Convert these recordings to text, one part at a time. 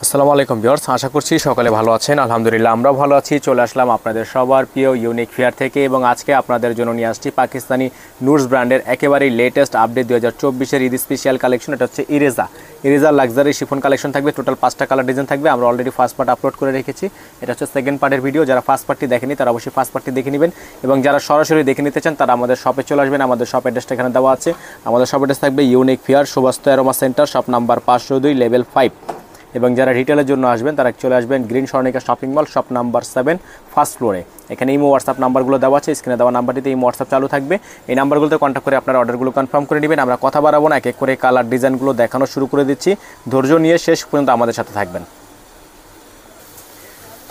আসসালামু আলাইকুম ভিউয়ার্স, আশা করছি সকালে ভালো আছেন। আলহামদুলিল্লাহ আমরাও ভালো আছি। চলে আসলাম আপনাদের সবার প্রিয় ইউনিক ফেয়ার থেকে এবং আজকে আপনাদের জন্য নিয়ে আসছি পাকিস্তানি নুরস ব্র্যান্ডের একেবারেই লেটেস্ট আপডেট 2024-এর ঈদ স্পেশাল কালেকশন। এটা হচ্ছে ইরেজা লাক্সারি শিফন কালেকশন থাকবে। টোটাল 5টা কালার ডিজাইন থাকবে। আমরা অলরেডি ফার্স্ট পার্ট আপলোড করে রেখেছি। এটা হচ্ছে সেকেন্ড পার্টের ভিডিও। যারা ফার্স্ট পার্টটি দেখেনি তারা অবশ্যই ফার্স্ট পার্টটি দেখে নেবেন এবং যারা সরাসরি দেখে নিতে চান তারা আমাদের শপে চলে আসবেন। আমাদের শপ অ্যাড্রেসটা এখানে দেওয়া আছে। আমাদের শপ অ্যাড্রেস থাকবে unique fair, Subastu aroma centre, shop number 502, level 5। এবং যারা রিটেলের জন্য আসবেন তারা চলে আসবেন green Swarnika shopping mall, shop number 7, first ফ্লোরে। এখানে ইমো হোয়াটসঅ্যাপ নাম্বারগুলো দেওয়া আছে। স্ক্রিনে দেওয়া নাম্বারটিতে ইমো হোয়াটসঅ্যাপ চালু থাকবে। এই নাম্বারগুলোতে কন্ট্যাক্ট করে আপনারা অর্ডারগুলো কনফার্ম করে নেবেন। আমরা কথা বাড়াবো না, এক এক করে কালার ডিজাইনগুলো দেখানো শুরু করে দিচ্ছি। ধৈর্য নিয়ে শেষ পর্যন্ত আমাদের সাথে থাকবেন।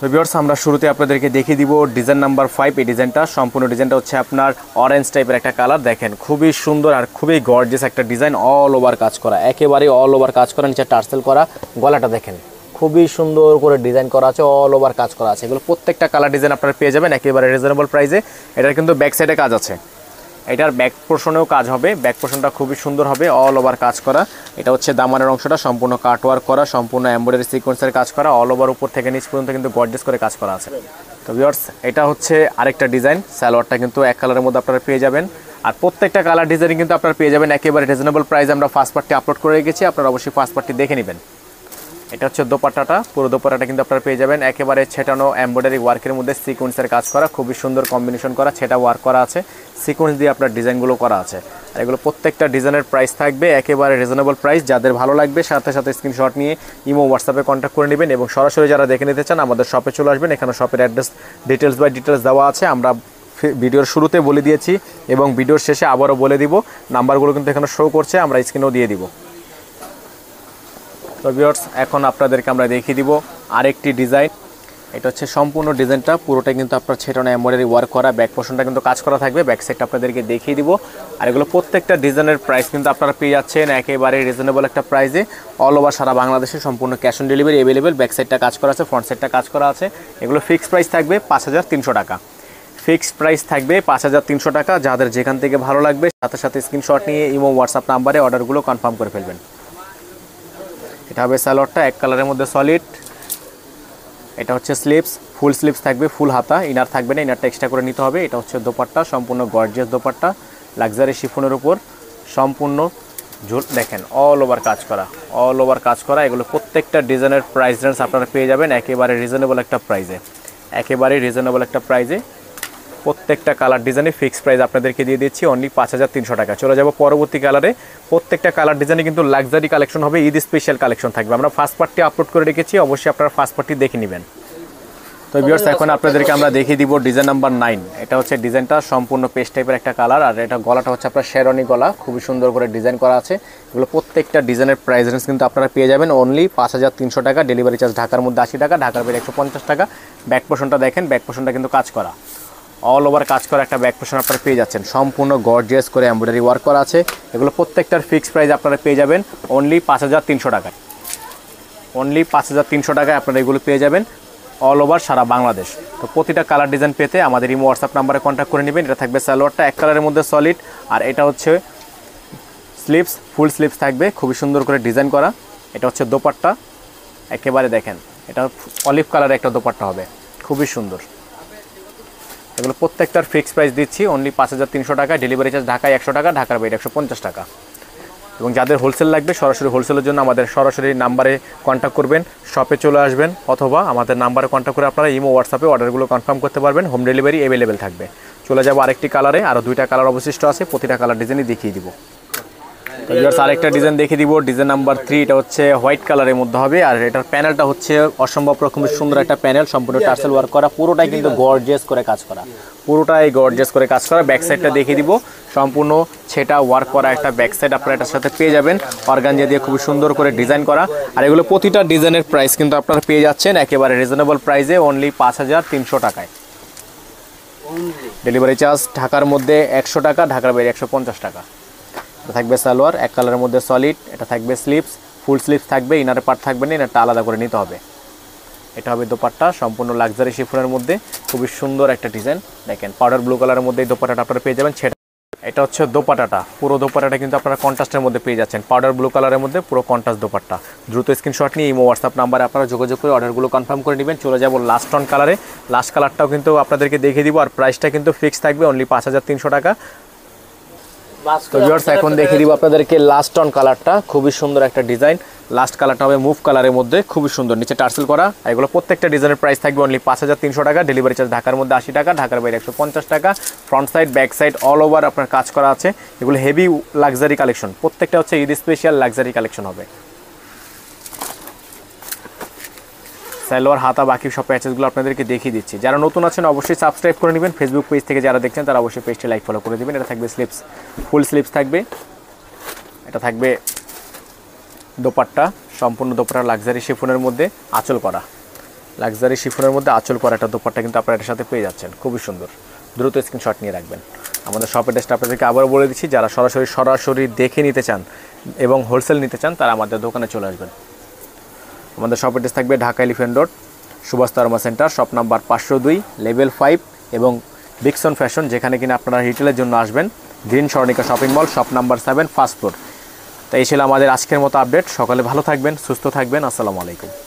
তো ভিউয়ার্স, আমরা শুরুতে আপনাদেরকে দেখিয়ে দিব ডিজাইন নাম্বার 5। এই ডিজাইনটা সম্পূর্ণ ডিজাইনটা হচ্ছে আপনার অরেঞ্জ টাইপের একটা কালার। দেখেন খুবই সুন্দর আর খুবই গর্জিয়াস একটা ডিজাইন, অল ওভার কাজ করা, একেবারে অল ওভার কাজ করা, নিচে টার্সেল করা। গলাটা দেখেন খুবই সুন্দর করে ডিজাইন করা আছে, অল ওভার কাজ করা আছে। এগুলো প্রত্যেকটা কালার ডিজাইন আপনারা পেয়ে যাবেন একেবারে রিজনেবল প্রাইসে। এটার কিন্তু ব্যাক সাইডে কাজ আছে, এটার ব্যাক পোর্শনেও কাজ হবে। ব্যাক পোর্শনটা খুবই সুন্দর হবে, অল ওভার কাজ করা। এটা হচ্ছে দামানের অংশটা সম্পূর্ণ কাটওয়ার্ক করা, সম্পূর্ণ এমব্রয়ডারি সিকোয়েন্সের কাজ করা, অল ওভার উপর থেকে নিচ পর্যন্ত কিন্তু গর্জিয়াস করে কাজ করা আছে। তো ভিউয়ার্স, এটা হচ্ছে আরেকটা ডিজাইন। সালোয়ারটা কিন্তু এক কালারের মধ্যে আপনারা পেয়ে যাবেন। আর প্রত্যেকটা কালার ডিজাইন কিন্তু আপনারা পেয়ে যাবেন একেবারে রিজনেবল প্রাইসে। আমরা ফার্স্ট পার্টটি আপলোড করে রেখেছি, আপনারা অবশ্যই ফার্স্ট পার্টটি দেখে নেবেন। এটা হচ্ছে দোপাট্টাটা, পুরো দোপাট্টাটা কিন্তু আপনারা পেয়ে যাবেন একেবারে ছেটানো এমব্রয়ডারি ওয়ার্কের মধ্যে সিকোয়েন্সের কাজ করা, খুবই সুন্দর কম্বিনেশন করা, ছেটা ওয়ার্ক করা আছে, সিকোয়েন্স দিয়ে আপনার ডিজাইনগুলো করা আছে। আর এগুলো প্রত্যেকটা ডিজাইনের প্রাইস থাকবে একেবারে রিজনেবল প্রাইস। যাদের ভালো লাগবে সাথে সাথে স্ক্রিনশট নিয়ে ইমো হোয়াটসঅ্যাপে কন্ট্যাক্ট করে নেবেন এবং সরাসরি যারা দেখে নিতে চান আমাদের শপে চলে আসবেন। এখানে শপের অ্যাড্রেস ডিটেলস দেওয়া আছে। আমরা ভিডিওর শুরুতে বলে দিয়েছি এবং ভিডিওর শেষে আবারও বলে দিব। নাম্বারগুলো কিন্তু এখানে শো করছে, আমরা স্ক্রিনেও দিয়ে দিব। তো ভিউয়ার্স, এখন আপনাদেরকে আমরা দেখিয়ে দিব আরেকটি ডিজাইন। এটা হচ্ছে সম্পূর্ণ ডিজাইনটা পুরোটা কিন্তু আপনার ছেটানো এমব্রয়ডারি ওয়ার্ক করা, ব্যাক পোর্শনটা কিন্তু কাজ করা থাকবে। ব্যাক সাইডটা আপনাদেরকে দেখিয়ে দিব। আর এগুলো প্রত্যেকটা ডিজাইনের প্রাইস কিন্তু আপনারা পেয়ে যাচ্ছেন একেবারে রিজনেবল একটা প্রাইসে। অল ওভার সারা বাংলাদেশে সম্পূর্ণ cash on delivery available. Back সাইডটা কাজ করা আছে, ফ্রন্ট সাইডটা কাজ করা আছে। এগুলো ফিক্সড প্রাইস থাকবে 5300 টাকা। ফিক্সড প্রাইস থাকবে 5300 টাকা। যাদের যেখান থেকে ভালো লাগবে সাথে সাথে স্ক্রিনশট নিয়ে ইমো হোয়াটসঅ্যাপ নাম্বারে অর্ডারগুলো কনফার্ম করে ফেলবেন। এটা হবে সালোয়ারটা এক কালারের মধ্যে সলিড। এটা হচ্ছে স্লিভস, ফুল স্লিভস থাকবে, ফুল হাতা, ইনার থাকবে না, ইনারটা এক্সট্রা করে নিতে হবে। এটা হচ্ছে দোপাট্টা, সম্পূর্ণ গর্জিয়াস দোপাট্টা, লাক্সারি শিফনের উপর সম্পূর্ণ দেখেন অল ওভার কাজ করা, অল ওভার কাজ করা। এগুলো প্রত্যেকটা ডিজাইনের প্রাইস রেঞ্জ আপনারা পেয়ে যাবেন একেবারে রিজনেবল একটা প্রাইসে, একেবারে রিজনেবল একটা প্রাইসে। প্রত্যেকটা কালার ডিজাইনে ফিক্সড প্রাইস আপনাদেরকে দিয়ে দিচ্ছি অনলি 5300 টাকা। চলে যাব পরবর্তী কালারে। প্রত্যেকটা কালার ডিজাইনে কিন্তু লাক্সারি কালেকশন হবে, ঈদ স্পেশাল কালেকশন থাকবে। আমরা ফার্স্ট পার্টটি আপলোড করে রেখেছি, অবশ্যই আপনারা ফার্স্ট পার্টটি দেখে নেবেন। তো ভিউয়ার্স, এখন আপনাদেরকে আমরা দেখিয়ে দিব ডিজাইন নাম্বার 9। এটা হচ্ছে ডিজাইনটা সম্পূর্ণ পেস্ট টাইপের একটা কালার। আর এটা গলাটা হচ্ছে আপনার শেরওয়ানি গলা, খুবই সুন্দর করে ডিজাইন করা আছে। এগুলো প্রত্যেকটা ডিজাইনের প্রাইস রেঞ্জ কিন্তু আপনারা পেয়ে যাবেন অনলি 5300 টাকা। ডেলিভারি চার্জ ঢাকার মধ্যে 80 টাকা, ঢাকার বাইরে 150 টাকা। ব্যাক পোর্শনটা দেখেন, ব্যাক পোর্শনটা কিন্তু কাজ করা, অল ওভার কাজ করা একটা ব্যাক পোর্শন আপনারা পেয়ে যাচ্ছেন। সম্পূর্ণ গর্জিয়াস করে এমব্রয়ডারি ওয়ার্ক করা আছে। এগুলো প্রত্যেকটার ফিক্সড প্রাইস আপনারা পেয়ে যাবেন অনলি 5300 টাকায়। অনলি 5300 টাকায় আপনারা এগুলো পেয়ে যাবেন অল ওভার সারা বাংলাদেশ। তো প্রতিটা কালার ডিজাইন পেতে আমাদের ইমো হোয়াটসঅ্যাপ নাম্বারে কন্ট্যাক্ট করে নেবেন। এটা থাকবে সালোয়ারটা এক কালারের মধ্যে সলিড, আর এটা হচ্ছে স্লিভস, ফুল স্লিভস থাকবে, খুবই সুন্দর করে ডিজাইন করা। এটা হচ্ছে দোপাট্টা, একেবারে দেখেন এটা অলিভ কালারের একটা দোপাট্টা হবে, খুবই সুন্দর। এগুলো প্রত্যেকটার ফিক্সড প্রাইস দিচ্ছি অনলি 5300 টাকা। ডেলিভারি চার্জ ঢাকায় 100 টাকা, ঢাকার বাইরে 150 টাকা। এবং যাদের হোলসেল লাগবে সরাসরি হোলসেলের জন্য আমাদের সরাসরি নাম্বারে কন্ট্যাক্ট করবেন, শপে চলে আসবেন, অথবা আমাদের নাম্বারে কন্ট্যাক্ট করে আপনারা ইমো হোয়াটসঅ্যাপে অর্ডারগুলো কনফার্ম করতে পারবেন। হোম ডেলিভারি অ্যাভেলেবেল থাকবে। চলে যাব আরেকটি কালারে, আরও 2টা কালার অবশিষ্ট আছে, প্রতিটা কালার ডিজাইনই দেখিয়ে দিব। তো ভিউয়ার্স, আরেকটা ডিজাইন দেখিয়ে দিব, ডিজাইন নাম্বার 3। এটা হচ্ছে হোয়াইট কালারের মধ্যে হবে। আর এটার প্যানেলটা হচ্ছে অসম্ভব রকমের সুন্দর একটা প্যানেল, সম্পূর্ণ টার্সেল ওয়ার্ক করা, পুরোটাই কিন্তু গর্জিয়াস করে কাজ করা, পুরোটাই গর্জিয়াস করে কাজ করা। ব্যাক সাইডটা দেখিয়ে দিব, সম্পূর্ণ ছেটা ওয়ার্ক করা একটা ব্যাক সাইড আপনারা এটার সাথে পেয়ে যাবেন, অর্গানজা দিয়ে খুবই সুন্দর করে ডিজাইন করা। আর এগুলো প্রতিটা ডিজাইনের প্রাইস কিন্তু আপনারা পেয়ে যাচ্ছেন একেবারে রিজনেবল প্রাইসে অনলি 5300 টাকায়। ডেলিভারি চার্জ ঢাকার মধ্যে 100 টাকা, ঢাকার বাইরে 150 টাকা। এটা থাকবে সালোয়ার এক কালারের মধ্যে সলিড। এটা থাকবে স্লিভস, ফুল স্লিভস থাকবে, ইনারের পার্ট থাকবে না, ইনারটা আলাদা করে নিতে হবে। এটা হবে দোপাট্টা, সম্পূর্ণ লাক্সারি শিফনের মধ্যে খুবই সুন্দর একটা ডিজাইন। দেখেন পাউডার ব্লু কালারের মধ্যে এই দোপাট্টাটা আপনারা পেয়ে যাবেন। এটা হচ্ছে দোপাট্টাটা, পুরো দোপাট্টাটা কিন্তু আপনারা কন্ট্রাস্টের মধ্যে পেয়ে যাচ্ছেন, পাউডার ব্লু কালারের মধ্যে পুরো কন্ট্রাস্ট দোপাট্টা। দ্রুত স্ক্রিনশট নিয়ে ইমো হোয়াটসঅ্যাপ নাম্বারে আপনারা যোগাযোগ করে অর্ডারগুলো কনফার্ম করে নেবেন। চলে যাব লাস্ট অন কালারে, লাস্ট কালারটাও কিন্তু আপনাদেরকে দেখিয়ে দিব, আর প্রাইসটা কিন্তু ফিক্স থাকবে অনলি 5300 টাকা। তো ভিউয়ার্স এখন দেখিয়ে দিব আপনাদেরকে লাস্ট অন কালারটা, খুবই সুন্দর একটা ডিজাইন। লাস্ট কালারটা হবে মুভ কালারের মধ্যে, খুবই সুন্দর, নিচে টার্সেল করা। এগুলো প্রত্যেকটা ডিজাইনের প্রাইস থাকবে অনলি 5300 টাকা। ডেলিভারি চার্জ ঢাকার মধ্যে 80 টাকা, ঢাকার বাইরে 150 টাকা। Front side back side all over আপনার কাজ করা আছে। এগুলো হেভি লাক্সারি কালেকশন, প্রত্যেকটা হচ্ছে ঈদ স্পেশাল লাক্সারি কালেকশন হবে। সালোয়ার হাতা বাকি সব প্যাচেসগুলো আপনাদেরকে দেখিয়ে দিচ্ছি। যারা নতুন আছেন অবশ্যই সাবস্ক্রাইব করে নেবেন। ফেসবুক পেজ থেকে যারা দেখছেন তারা অবশ্যই পেজটি লাইক ফলো করে দেবেন। এটা থাকবে স্লিপস, ফুল স্লিপস থাকবে। এটা থাকবে দোপাট্টা, সম্পূর্ণ দোপাট্টা লাক্সারি শিফনের মধ্যে আঁচল করা, লাক্সারি শিফনের মধ্যে আঁচল করা একটা দোপাট্টা কিন্তু আপনারা এটার সাথে পেয়ে যাচ্ছেন, খুবই সুন্দর। দ্রুত স্ক্রিনশট নিয়ে রাখবেন। আমাদের শপ অ্যাড্রেসটা আপনাদেরকে আবারও বলে দিচ্ছি, যারা সরাসরি দেখে নিতে চান এবং হোলসেল নিতে চান তারা আমাদের দোকানে চলে আসবেন। আমাদের শপ অ্যাড্রেস থাকবে ঢাকা এলিফ্যান্ট রোড, সুভাষ তারমা সেন্টার, শপ নাম্বার 502, লেভেল 5 এবং ডিকসন ফ্যাশন, যেখানে কিনা আপনারা রিটেলের জন্য আসবেন। Green Swarnika shopping mall, shop number 7, first floor. তো এই ছিল আমাদের আজকের মতো আপডেট। সকালে ভালো থাকবেন, সুস্থ থাকবেন। আসসালামু আলাইকুম।